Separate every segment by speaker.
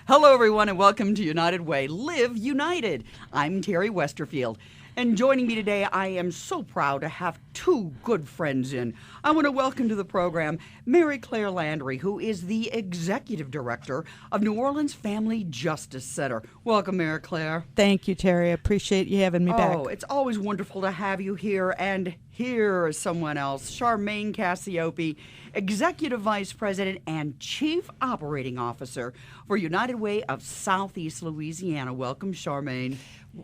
Speaker 1: Hello, everyone, and welcome to United Way. Live United. I'm Terry Westerfield. And joining me today, I am so proud to have two good friends in. I want to welcome to the program Mary Claire Landry, who is the Executive Director of New Orleans Family Justice Center. Welcome, Mary Claire.
Speaker 2: Thank you, Terry. I appreciate you having me back.
Speaker 1: Oh, it's always wonderful to have you here. And here is someone else, Charmaine Cassiope, Executive Vice President and Chief Operating Officer for United Way of Southeast Louisiana. Welcome, Charmaine.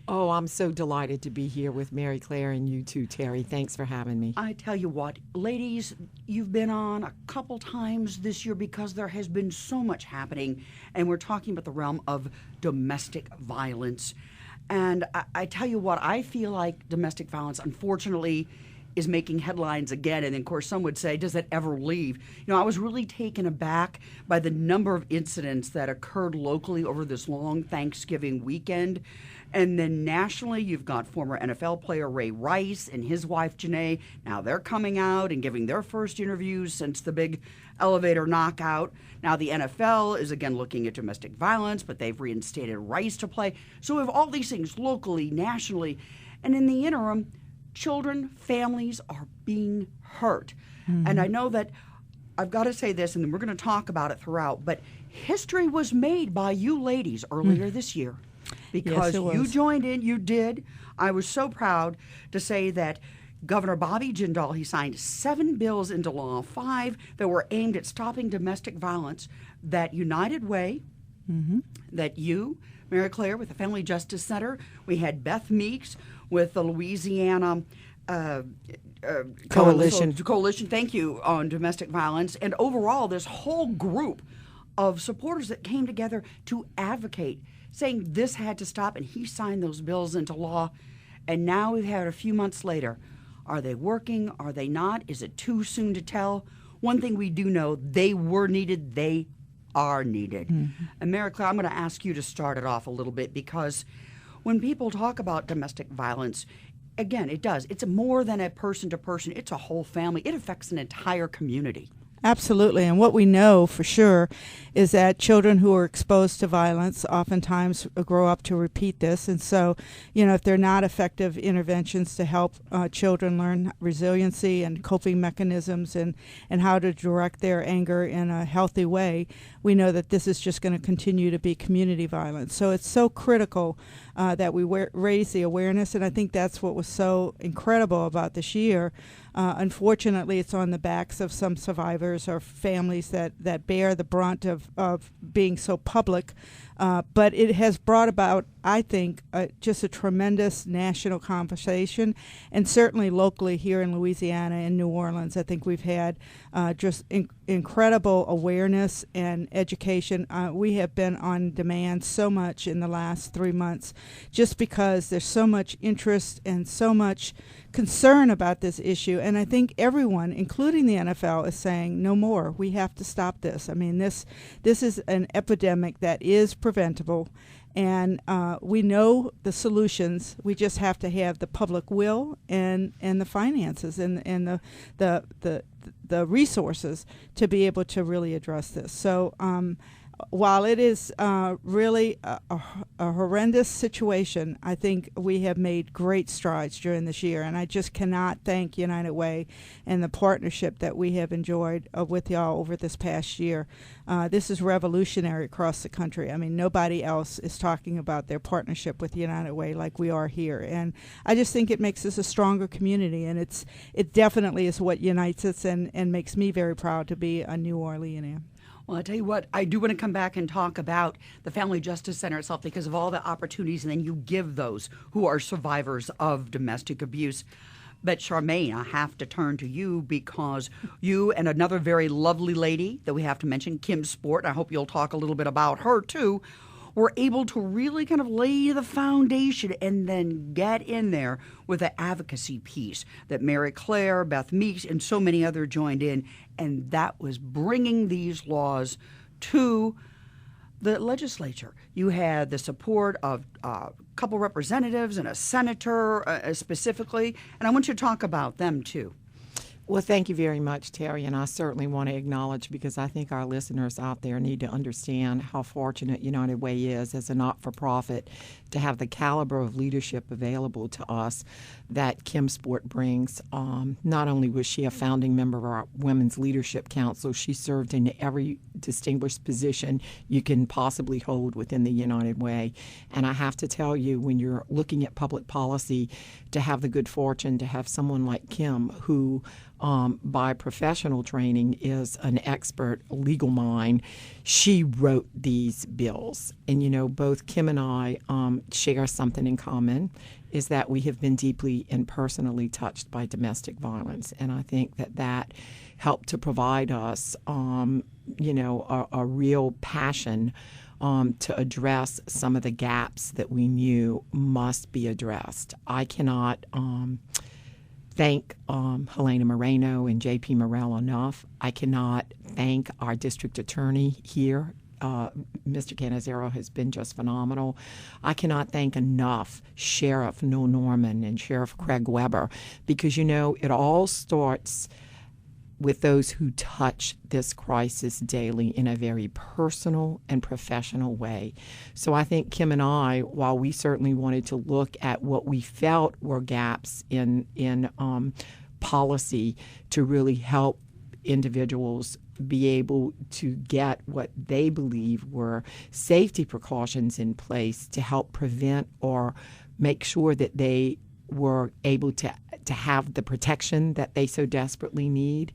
Speaker 3: Oh, I'm so delighted to be here with Mary Claire and you too, Terry. Thanks for having me.
Speaker 1: I tell you what, ladies, you've been on a couple times this year because there has been so much happening, and we're talking about the realm of domestic violence. And I tell you what, I feel like domestic violence, unfortunately, is making headlines again. And of course, some would say, does it ever leave? You know, I was really taken aback by the number of incidents that occurred locally over this long Thanksgiving weekend. And then nationally, you've got former NFL player Ray Rice and his wife Janae. Now they're coming out and giving their first interviews since the big elevator knockout. Now the NFL is again looking at domestic violence, but they've reinstated Rice to play. So we have all these things locally, nationally. And in the interim, children, families are being hurt. Mm-hmm. And I know that I've got to say this, and then we're going to talk about it throughout, but history was made by you ladies earlier this year. Because
Speaker 2: yes,
Speaker 1: you joined in, you did. I was so proud to say that Governor Bobby Jindal, he signed 7 bills into law, 5 that were aimed at stopping domestic violence, that United Way, that you, Mary Claire, with the Family Justice Center, we had Beth Meeks with the Louisiana
Speaker 3: Coalition,
Speaker 1: thank you, on domestic violence, and overall this whole group of supporters that came together to advocate, saying this had to stop, and he signed those bills into law. And now we've had a few months later. Are they working? Are they not? Is it too soon to tell? One thing we do know, they were needed. They are needed. Mm-hmm. And Mary Claire, I'm going to ask you to start it off a little bit, because when people talk about domestic violence, again, it does. It's more than a person to person. It's a whole family. It affects an entire community.
Speaker 2: Absolutely. And what we know for sure is that children who are exposed to violence oftentimes grow up to repeat this. And so, you know, if they're not effective interventions to help children learn resiliency and coping mechanisms and how to direct their anger in a healthy way, we know that this is just going to continue to be community violence. So it's so critical that we raise the awareness. And I think that's what was so incredible about this year. Unfortunately, it's on the backs of some survivors or families that bear the brunt of being so public. But it has brought about, I think, just a tremendous national conversation, and certainly locally here in Louisiana and New Orleans, I think we've had just incredible awareness and education. We have been on demand so much in the last 3 months, just because there's so much interest and so much concern about this issue. And I think everyone, including the NFL, is saying no more. We have to stop this. I mean, this is an epidemic that is preventable, and we know the solutions. We just have to have the public will and the finances and the resources to be able to really address this. So while it is really a horrendous situation, I think we have made great strides during this year, and I just cannot thank United Way and the partnership that we have enjoyed with y'all over this past year. This is revolutionary across the country. I mean, nobody else is talking about their partnership with United Way like we are here, and I just think it makes us a stronger community, and it definitely is what unites us and makes me very proud to be a New Orleanian.
Speaker 1: Well, I tell you what, I do want to come back and talk about the Family Justice Center itself, because of all the opportunities, and then you give those who are survivors of domestic abuse. But Charmaine, I have to turn to you, because you and another very lovely lady that we have to mention, Kim Sport, I hope you'll talk a little bit about her too, were able to really kind of lay the foundation and then get in there with the advocacy piece that Mary Claire, Beth Meeks, and so many others joined in, and that was bringing these laws to the legislature. You had the support of a couple representatives and a senator specifically, and I want you to talk about them too.
Speaker 3: Well, thank you very much, Terry. And I certainly want to acknowledge, because I think our listeners out there need to understand how fortunate United Way is as a not-for-profit to have the caliber of leadership available to us that Kim Sport brings. Not only was she a founding member of our Women's Leadership Council, she served in every distinguished position you can possibly hold within the United Way. And I have to tell you, when you're looking at public policy, to have the good fortune to have someone like Kim, who by professional training is an expert legal mind, she wrote these bills. And, both Kim and I share something in common, is that we have been deeply and personally touched by domestic violence. And I think that helped to provide us, a real passion to address some of the gaps that we knew must be addressed. I cannot thank Helena Moreno and J.P. Morrell enough. I cannot thank our district attorney here. Mr. Canizero has been just phenomenal. I cannot thank enough Sheriff Noel Norman and Sheriff Craig Weber, because, it all starts with those who touch this crisis daily in a very personal and professional way. So I think Kim and I, while we certainly wanted to look at what we felt were gaps in policy to really help individuals be able to get what they believe were safety precautions in place to help prevent or make sure that they were able to have the protection that they so desperately need,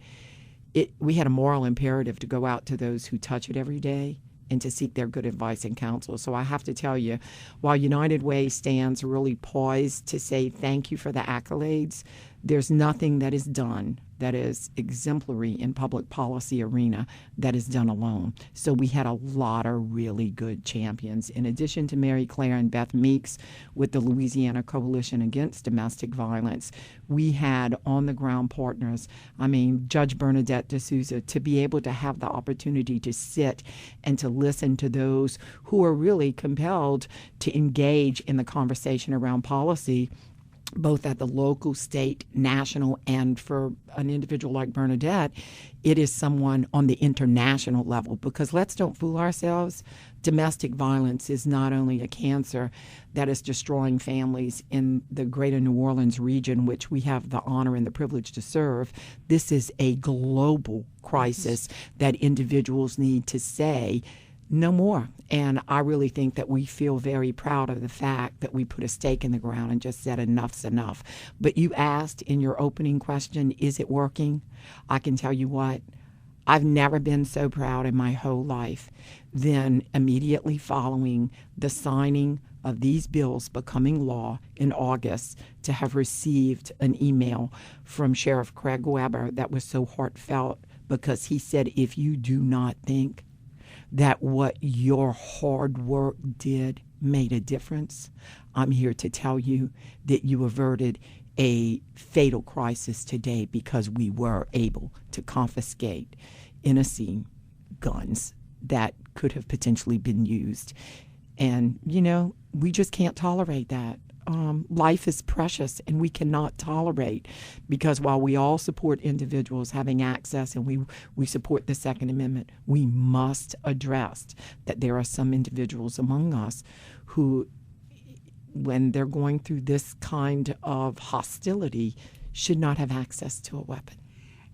Speaker 3: we had a moral imperative to go out to those who touch it every day and to seek their good advice and counsel. So I have to tell you, while United Way stands really poised to say thank you for the accolades, there's nothing that is done that is exemplary in public policy arena that is done alone. So we had a lot of really good champions. In addition to Mary Claire and Beth Meeks with the Louisiana Coalition Against Domestic Violence, we had on-the-ground partners. Judge Bernadette D'Souza, to be able to have the opportunity to sit and to listen to those who are really compelled to engage in the conversation around policy, both at the local, state, national, and for an individual like Bernadette, it is someone on the international level. Because let's don't fool ourselves, domestic violence is not only a cancer that is destroying families in the greater New Orleans region, which we have the honor and the privilege to serve. This is a global crisis that individuals need to say, no more. And I really think that we feel very proud of the fact that we put a stake in the ground and just said enough's enough. But you asked in your opening question, is it working? I can tell you what, I've never been so proud in my whole life than immediately following the signing of these bills becoming law in August to have received an email from Sheriff Craig Weber that was so heartfelt, because he said, if you do not think that what your hard work did made a difference, I'm here to tell you that you averted a fatal crisis today, because we were able to confiscate innocent guns that could have potentially been used. And, we just can't tolerate that. Life is precious, and we cannot tolerate, because while we all support individuals having access and we support the Second Amendment, we must address that there are some individuals among us who, when they're going through this kind of hostility, should not have access to a weapon.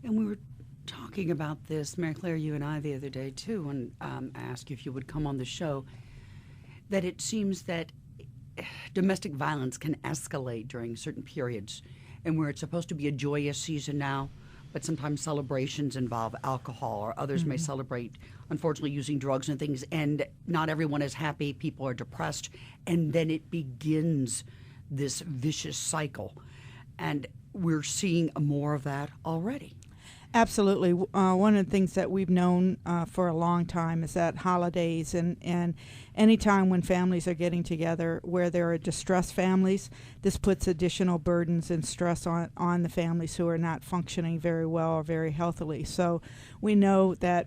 Speaker 1: And we were talking about this, Mary Claire, you and I, the other day, too, and I asked you if you would come on the show, that it seems that domestic violence can escalate during certain periods, and where it's supposed to be a joyous season now, but sometimes celebrations involve alcohol, or others may celebrate, unfortunately, using drugs and things, and not everyone is happy, people are depressed, and then it begins this vicious cycle. And we're seeing more of that already.
Speaker 2: Absolutely. One of the things that we've known for a long time is that holidays and any time when families are getting together where there are distressed families, this puts additional burdens and stress on the families who are not functioning very well or very healthily. So we know that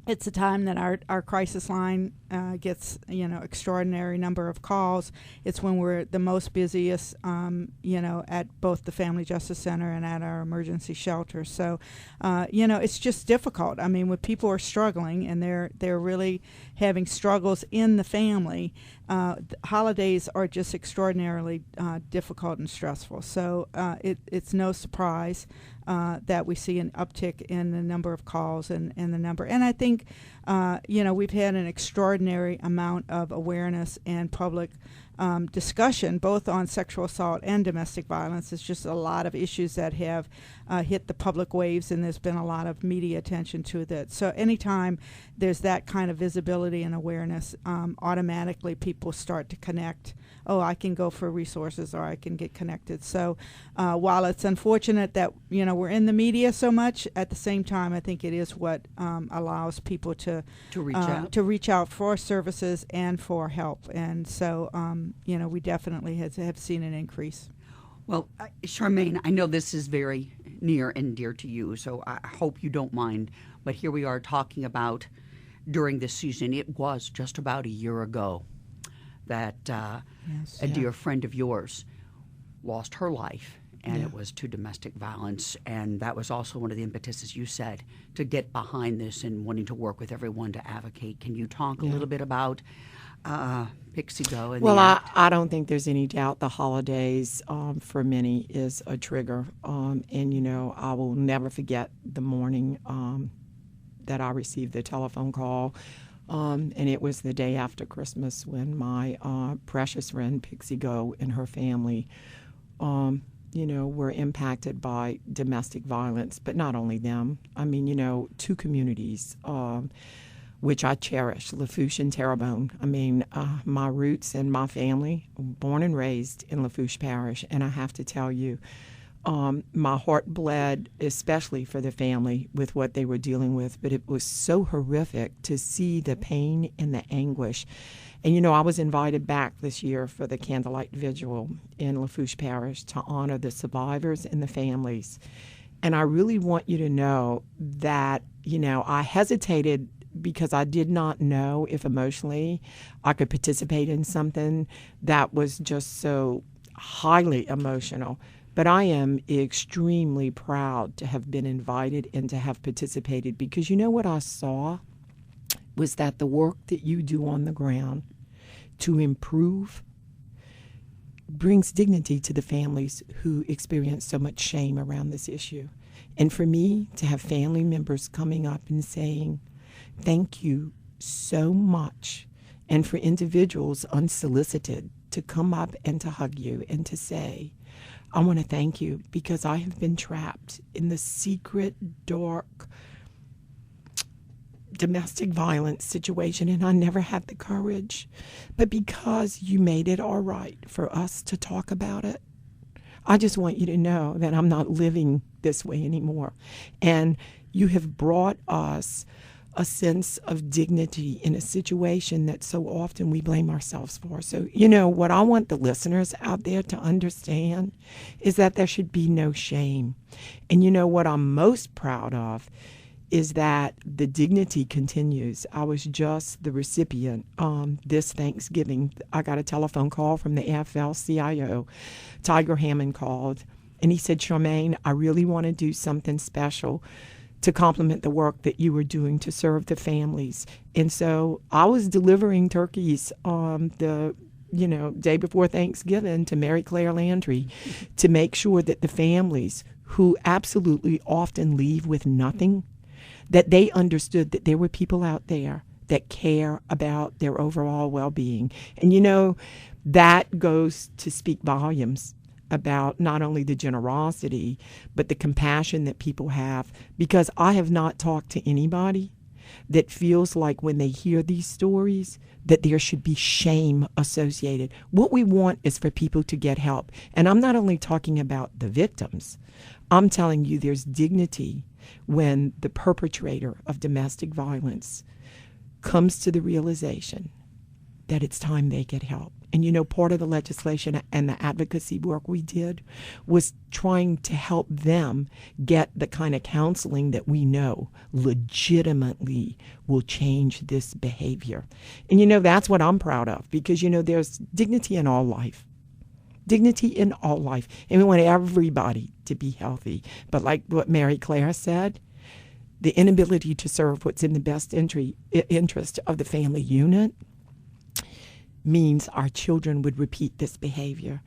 Speaker 2: it's a time that our crisis line gets extraordinary number of calls. It's when we're the most busiest, at both the Family Justice Center and at our emergency shelter. So, it's just difficult. I mean, when people are struggling and they're really having struggles in the family, holidays are just extraordinarily difficult and stressful. So it's no surprise that we see an uptick in the number of calls and the number. And I think, we've had an extraordinary amount of awareness and public discussion, both on sexual assault and domestic violence. It's just a lot of issues that have hit the public waves, and there's been a lot of media attention to that. So anytime there's that kind of visibility and awareness, automatically people start to connect. Oh, I can go for resources, or I can get connected. So while it's unfortunate that we're in the media so much, at the same time, I think it is what allows people to reach out for services and for help. And so we definitely have seen an increase.
Speaker 1: Well, Charmaine, I know this is very near and dear to you, so I hope you don't mind. But here we are talking about during this season. It was just about a year ago that a dear friend of yours lost her life, and it was to domestic violence. And that was also one of the impetuses, you said, to get behind this and wanting to work with everyone to advocate. Can you talk a little bit about Pixie Go?
Speaker 3: Well, I don't think there's any doubt the holidays for many is a trigger. And, I will never forget the morning that I received the telephone call. And it was the day after Christmas when my precious friend Pixie Go and her family, were impacted by domestic violence. But not only them. I mean, two communities, which I cherish, Lafourche and Terrebonne. I mean, my roots and my family, born and raised in Lafourche Parish. And I have to tell you, my heart bled, especially for the family with what they were dealing with. But it was so horrific to see the pain and the anguish. And, I was invited back this year for the Candlelight Vigil in Lafourche Parish to honor the survivors and the families. And I really want you to know that, I hesitated because I did not know if emotionally I could participate in something that was just so highly emotional. But I am extremely proud to have been invited and to have participated, because what I saw was that the work that you do on the ground to improve brings dignity to the families who experience so much shame around this issue. And for me to have family members coming up and saying, thank you so much, and for individuals unsolicited to come up and to hug you and to say, I want to thank you because I have been trapped in the secret, dark, domestic violence situation, and I never had the courage. But because you made it all right for us to talk about it, I just want you to know that I'm not living this way anymore. And you have brought us a sense of dignity in a situation that so often we blame ourselves for. So, what I want the listeners out there to understand is that there should be no shame. And what I'm most proud of is that the dignity continues. I was just the recipient this Thanksgiving. I got a telephone call from the AFL-CIO. Tiger Hammond called, and he said, Charmaine, I really want to do something special to complement the work that you were doing to serve the families. And so I was delivering turkeys the day before Thanksgiving to Mary Claire Landry to make sure that the families who absolutely often leave with nothing, that they understood that there were people out there that care about their overall well-being. And that goes to speak volumes about not only the generosity, but the compassion that people have. Because I have not talked to anybody that feels like when they hear these stories that there should be shame associated. What we want is for people to get help. And I'm not only talking about the victims. I'm telling you there's dignity when the perpetrator of domestic violence comes to the realization that it's time they get help. And you know, part of the legislation and the advocacy work we did was trying to help them get the kind of counseling that we know legitimately will change this behavior. And you know, that's what I'm proud of, because you know, there's dignity in all life. Dignity in all life. And we want everybody to be healthy. But like what Mary Claire said, the inability to serve what's in the best interest of the family unit means our children would repeat this behavior.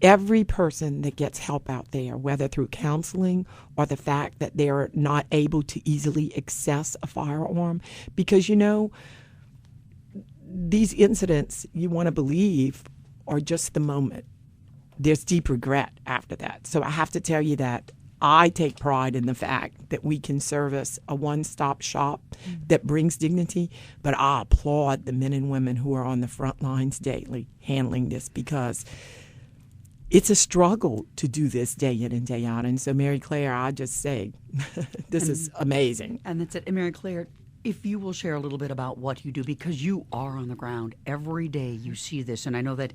Speaker 3: Every person that gets help out there, whether through counseling or the fact that they're not able to easily access a firearm, because you know, these incidents, you want to believe, are just the moment. There's deep regret after that. So I have to tell you that I take pride in the fact that we can service a one-stop shop that brings dignity, but I applaud the men and women who are on the front lines daily handling this, because it's a struggle to do this day in and day out. And so, Mary Claire, I just say, this is amazing.
Speaker 1: And that's it. And Mary Claire, if you will share a little bit about what you do, because you are on the ground every day, you see this, and I know that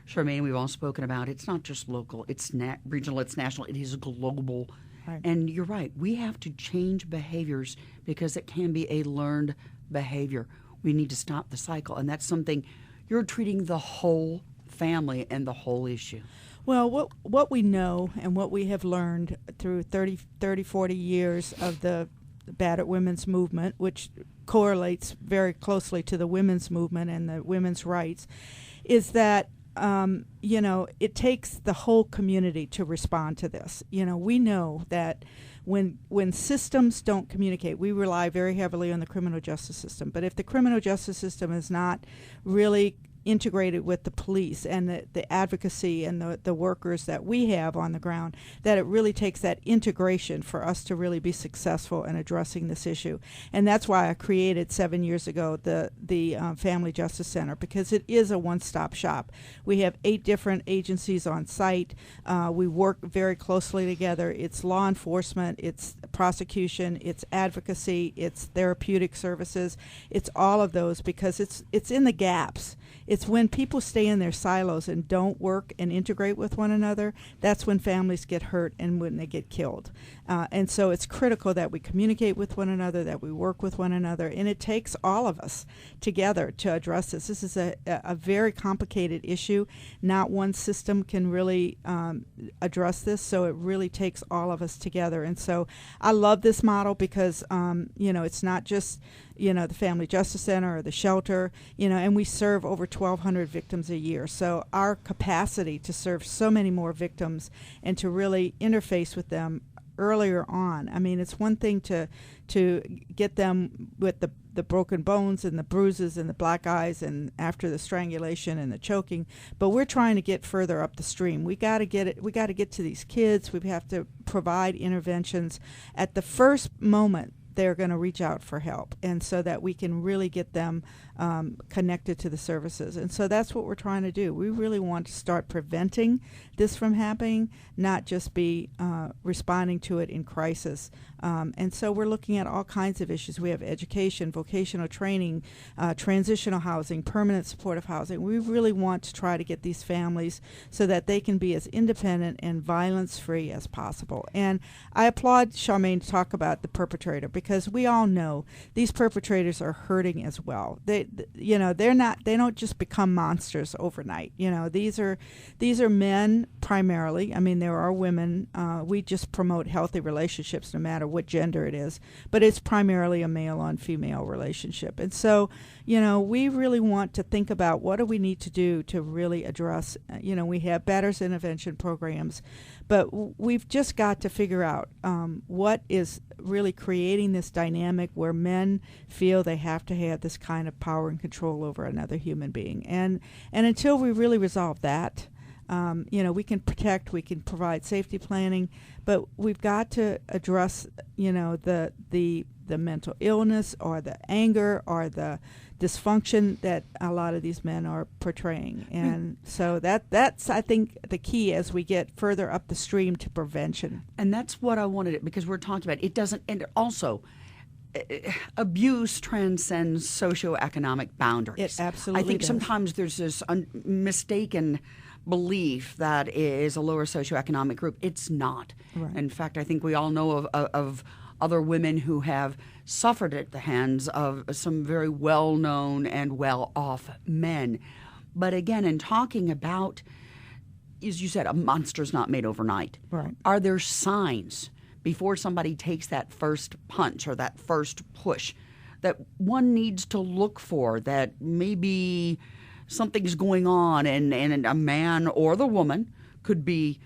Speaker 1: Charmaine, we've all spoken about, it's not just local, it's regional, it's national, it is global. Right. And you're right, we have to change behaviors because it can be a learned behavior. We need to stop the cycle, and that's something you're treating the whole family and the whole issue.
Speaker 2: Well, what we know and what we have learned through 30, 40 years of the Battered Women's movement, which correlates very closely to the women's movement and the women's rights, is that you know, it takes the whole community to respond to this. You know, we know that when systems don't communicate, we rely very heavily on the criminal justice system. But if the criminal justice system is not really integrated with the police and the advocacy and the workers that we have on the ground, that it really takes that integration for us to really be successful in addressing this issue. And that's why I created 7 years ago the Family Justice Center, because it is a one-stop shop. We have 8 different agencies on site. We work very closely together. It's law enforcement, it's prosecution, it's advocacy, it's therapeutic services. It's all of those, because it's in the gaps. It's when people stay in their silos and don't work and integrate with one another, that's when families get hurt and when they get killed. And so it's critical that we communicate with one another, that we work with one another, and it takes all of us together to address this. This is a very complicated issue. Not one system can really address this, so it really takes all of us together. And so I love this model because, you know, it's not just, you know, the Family Justice Center or the shelter, you know, and we serve over 1,200 victims a year. So our capacity to serve so many more victims and to really interface with them earlier on. I mean, it's one thing to get them with the broken bones and the bruises and the black eyes and after the strangulation and the choking, but we're trying to get further up the stream. We got to get it. We got to get to these kids. We have to provide interventions at the first moment they're going to reach out for help, and so that we can really get them connected to the services. And so that's what we're trying to do. We really want to start preventing this from happening, not just be responding to it in crisis. And so we're looking at all kinds of issues. We have education, vocational training, transitional housing, permanent supportive housing. We really want to try to get these families so that they can be as independent and violence-free as possible. And I applaud Charmaine to talk about the perpetrator, because we all know these perpetrators are hurting as well. They don't just become monsters overnight. You know, these are men primarily. I mean, there are women. We just promote healthy relationships no matter what gender it is, but it's primarily a male on female relationship. And so, you know, we really want to think about what do we need to do to really address, you know, we have Batters intervention programs, but we've just got to figure out what is really creating this dynamic where men feel they have to have this kind of power and control over another human being. And until we really resolve that, you know, we can protect, we can provide safety planning, but we've got to address, you know, the mental illness or the anger or the dysfunction that a lot of these men are portraying. And so that's, I think, the key as we get further up the stream to prevention.
Speaker 1: And that's what I wanted, because we're talking about it doesn't, and also abuse transcends socioeconomic boundaries.
Speaker 2: It absolutely
Speaker 1: I think
Speaker 2: does.
Speaker 1: sometimes there's this mistaken belief that it is a lower socioeconomic group. It's not.
Speaker 2: Right.
Speaker 1: In fact, I think we all know of other women who have suffered at the hands of some very well-known and well-off men. But again, in talking about, as you said, a monster's not made overnight.
Speaker 2: Right.
Speaker 1: Are there signs before somebody takes that first punch or that first push that one needs to look for, that maybe something's going on and a man or the woman could be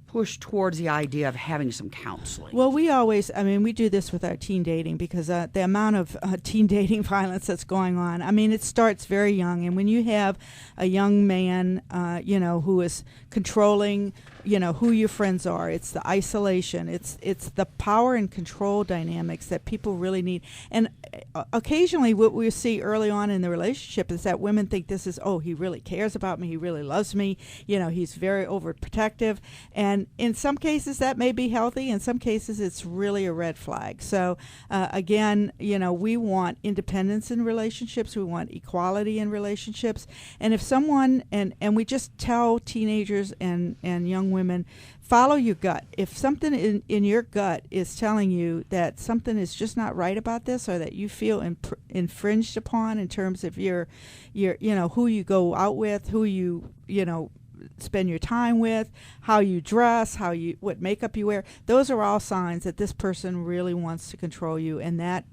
Speaker 1: pushed towards the idea of having some counseling?
Speaker 2: Well, we do this with our teen dating because the amount of teen dating violence that's going on, it starts very young. And when you have a young man, who is controlling, who your friends are, it's the isolation, it's the power and control dynamics that people really need. And occasionally what we see early on in the relationship is that women think this is, he really cares about me, he really loves me, he's very overprotective. And in some cases that may be healthy, in some cases it's really a red flag. So again, we want independence in relationships, we want equality in relationships. And if someone, and we just tell teenagers and young women, follow your gut. If something in your gut is telling you that something is just not right about this, or that you feel infringed upon in terms of your who you go out with, who you spend your time with, how you dress, what makeup you wear, those are all signs that this person really wants to control you, and that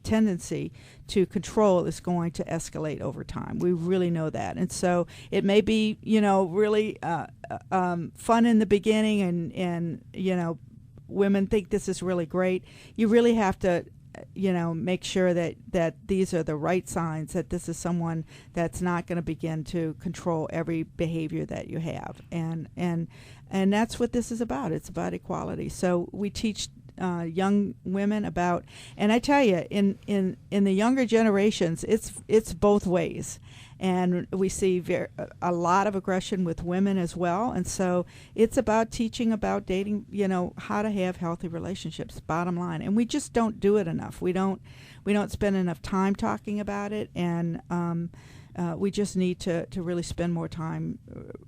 Speaker 2: tendency to control is going to escalate over time. We really know that. And so it may be, really fun in the beginning, and women think this is really great. You really have to make sure that these are the right signs, that this is someone that's not going to begin to control every behavior that you have. And that's what this is about. It's about equality. So we teach young women about, and I tell you, in the younger generations, it's both ways. And we see a lot of aggression with women as well. And so it's about teaching about dating, how to have healthy relationships, bottom line. And we just don't do it enough. We don't spend enough time talking about it. And we just need to really spend more time.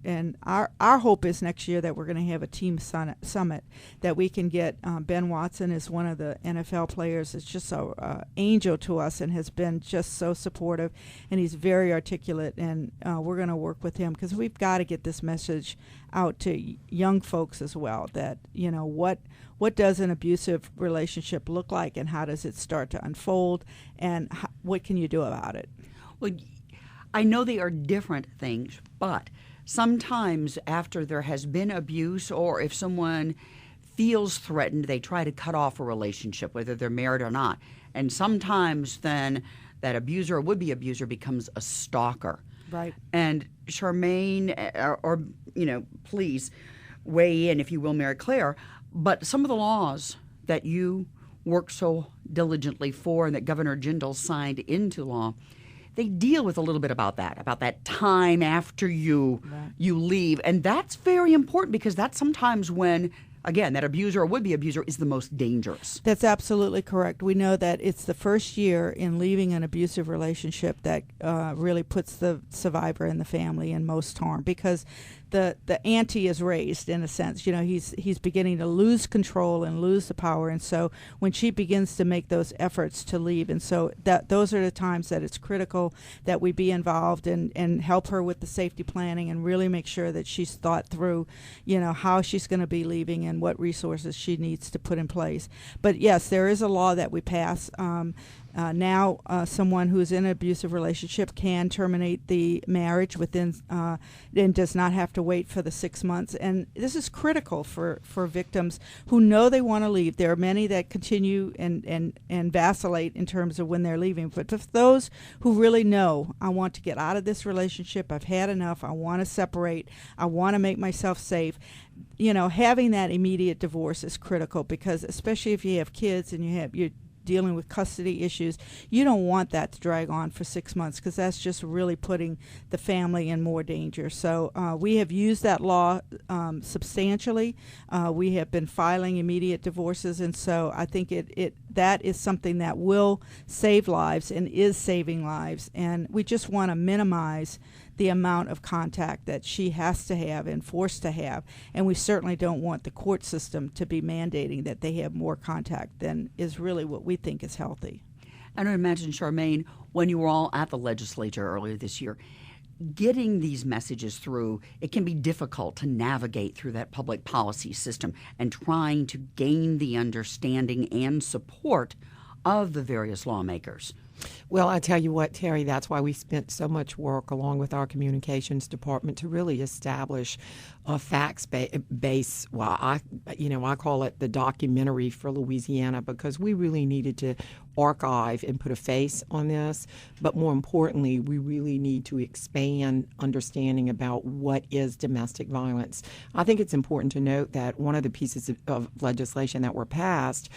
Speaker 2: And our hope is next year that we're going to have a team summit, that we can get Ben Watson is one of the NFL players. It's just so angel to us and has been just so supportive, and he's very articulate, and we're going to work with him because we've got to get this message out to young folks as well, that what does an abusive relationship look like, and how does it start to unfold, and what can you do about it?
Speaker 1: Well, I know they are different things, but sometimes after there has been abuse, or if someone feels threatened, they try to cut off a relationship, whether they're married or not. And sometimes then that abuser or would-be abuser becomes a stalker.
Speaker 2: Right.
Speaker 1: And Charmaine, or please weigh in, if you will, Mary Claire, but some of the laws that you work so diligently for and that Governor Jindal signed into law, they deal with a little bit about that time after you leave. And that's very important, because that's sometimes when, again, that abuser or would-be abuser is the most dangerous.
Speaker 2: That's absolutely correct. We know that it's the first year in leaving an abusive relationship that really puts the survivor and the family in most harm, because the ante is raised, in a sense. He's beginning to lose control and lose the power, and so when she begins to make those efforts to leave, and so those are the times that it's critical that we be involved and help her with the safety planning, and really make sure that she's thought through, how she's going to be leaving and what resources she needs to put in place. But yes, there is a law that we pass. Now, someone who's in an abusive relationship can terminate the marriage within, and does not have to wait for the 6 months. And this is critical for victims who know they want to leave. There are many that continue and vacillate in terms of when they're leaving. But for those who really know, I want to get out of this relationship, I've had enough, I want to separate, I want to make myself safe, having that immediate divorce is critical, because especially if you have kids and you're dealing with custody issues, you don't want that to drag on for 6 months, because that's just really putting the family in more danger. So we have used that law substantially. We have been filing immediate divorces, and so I think that is something that will save lives and is saving lives. And we just want to minimize the amount of contact that she has to have and forced to have. And we certainly don't want the court system to be mandating that they have more contact than is really what we think is healthy.
Speaker 1: And I imagine, Charmaine, when you were all at the legislature earlier this year, getting these messages through, it can be difficult to navigate through that public policy system and trying to gain the understanding and support of the various lawmakers.
Speaker 3: Well, I tell you what, Terry, that's why we spent so much work along with our communications department to really establish a facts base. Well, I call it the documentary for Louisiana, because we really needed to archive and put a face on this. But more importantly, we really need to expand understanding about what is domestic violence. I think it's important to note that one of the pieces of legislation that were passed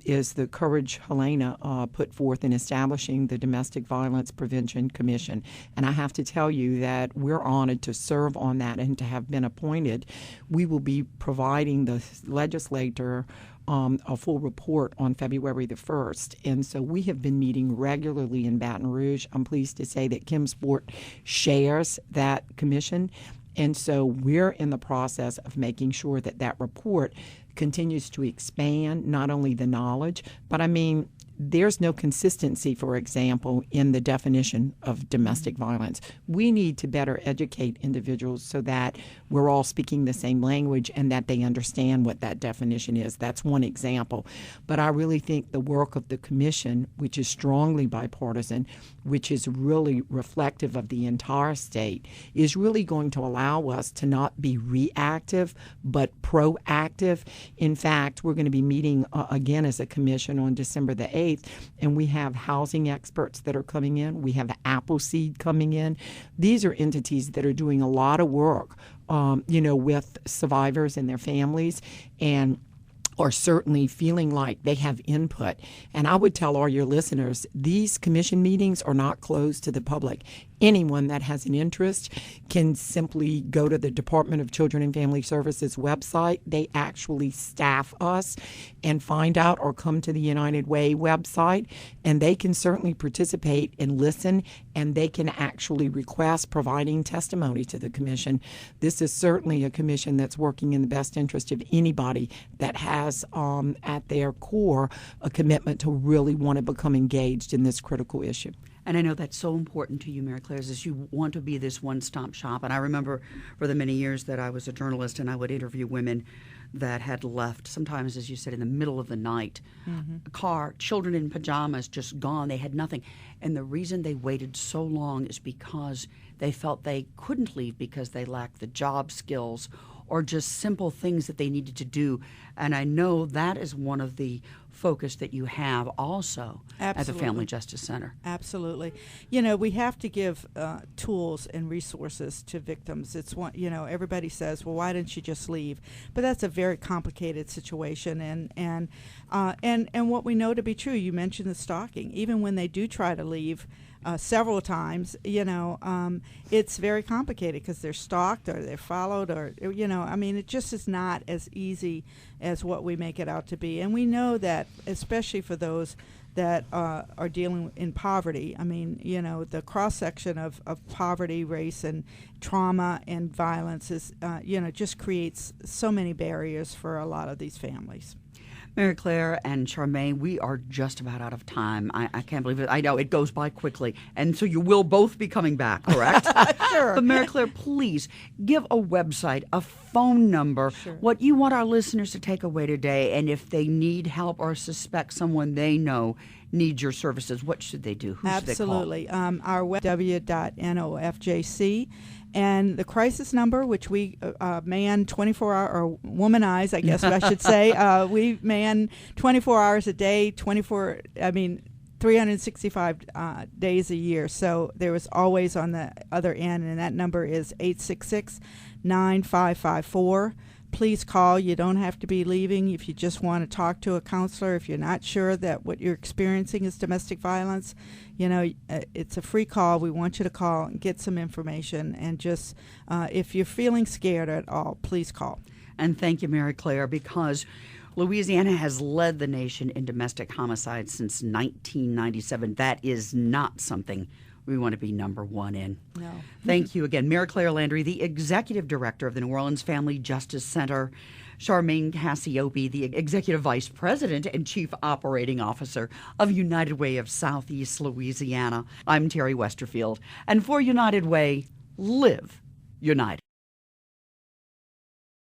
Speaker 3: is the Courage Helena put forth in establishing the Domestic Violence Prevention Commission. And I have to tell you that we're honored to serve on that and to have been appointed. We will be providing the legislator a full report on February the 1st. And so we have been meeting regularly in Baton Rouge. I'm pleased to say that Kim Sport shares that commission. And so we're in the process of making sure that that report continues to expand not only the knowledge, but there's no consistency, for example, in the definition of domestic violence. We need to better educate individuals so that we're all speaking the same language and that they understand what that definition is. That's one example. But I really think the work of the commission, which is strongly bipartisan, which is really reflective of the entire state, is really going to allow us to not be reactive, but proactive. In fact, we're going to be meeting again as a commission on December the 8th. And we have housing experts that are coming in. We have Appleseed coming in. These are entities that are doing a lot of work, with survivors and their families, and are certainly feeling like they have input. And I would tell all your listeners, these commission meetings are not closed to the public. Anyone that has an interest can simply go to the Department of Children and Family Services website. They actually staff us and find out, or come to the United Way website, and they can certainly participate and listen, and they can actually request providing testimony to the commission. This is certainly a commission that's working in the best interest of anybody that has at their core a commitment to really want to become engaged in this critical issue.
Speaker 1: And I know that's so important to you, Mary Claire, is you want to be this one-stop shop. And I remember for the many years that I was a journalist and I would interview women that had left, sometimes, as you said, in the middle of the night, a car, children in pajamas, just gone. They had nothing. And the reason they waited so long is because they felt they couldn't leave because they lacked the job skills or just simple things that they needed to do. And I know that is one of the focus that you have also at the Family Justice Center.
Speaker 2: Absolutely. We have to give tools and resources to victims. It's one, everybody says, well, why didn't you just leave? But that's a very complicated situation. And what we know to be true, you mentioned the stalking. Even when they do try to leave, several times, it's very complicated because they're stalked or they're followed or, it just is not as easy as what we make it out to be. And we know that, especially for those that are dealing in poverty, the cross-section of poverty, race, and trauma and violence is, just creates so many barriers for a lot of these families.
Speaker 1: Mary Claire and Charmaine, we are just about out of time. I can't believe it. I know it goes by quickly. And so you will both be coming back, correct?
Speaker 2: Sure.
Speaker 1: But Mary Claire, please give a website, a phone number, what you want our listeners to take away today. And if they need help or suspect someone they know needs your services, what should they do? Who
Speaker 2: Absolutely.
Speaker 1: should they call?
Speaker 2: Our website, w.nofjc. And the crisis number, which we man 24 hours, or womanize, I guess I should say, we man 24 hours a day, 365 days a year. So there was always on the other end, and that number is 866-9554. Please call. You don't have to be leaving. If you just want to talk to a counselor, if you're not sure that what you're experiencing is domestic violence, it's a free call. We want you to call and get some information. And just if you're feeling scared at all, please call.
Speaker 1: And thank you, Mary Claire, because Louisiana has led the nation in domestic homicide since 1997. That is not something we want to be number one in.
Speaker 2: No.
Speaker 1: Thank you again. Mary Claire Landry, the Executive Director of the New Orleans Family Justice Center. Charmaine Cassiope, the Executive Vice President and Chief Operating Officer of United Way of Southeast Louisiana. I'm Terry Westerfield. And for United Way, live united.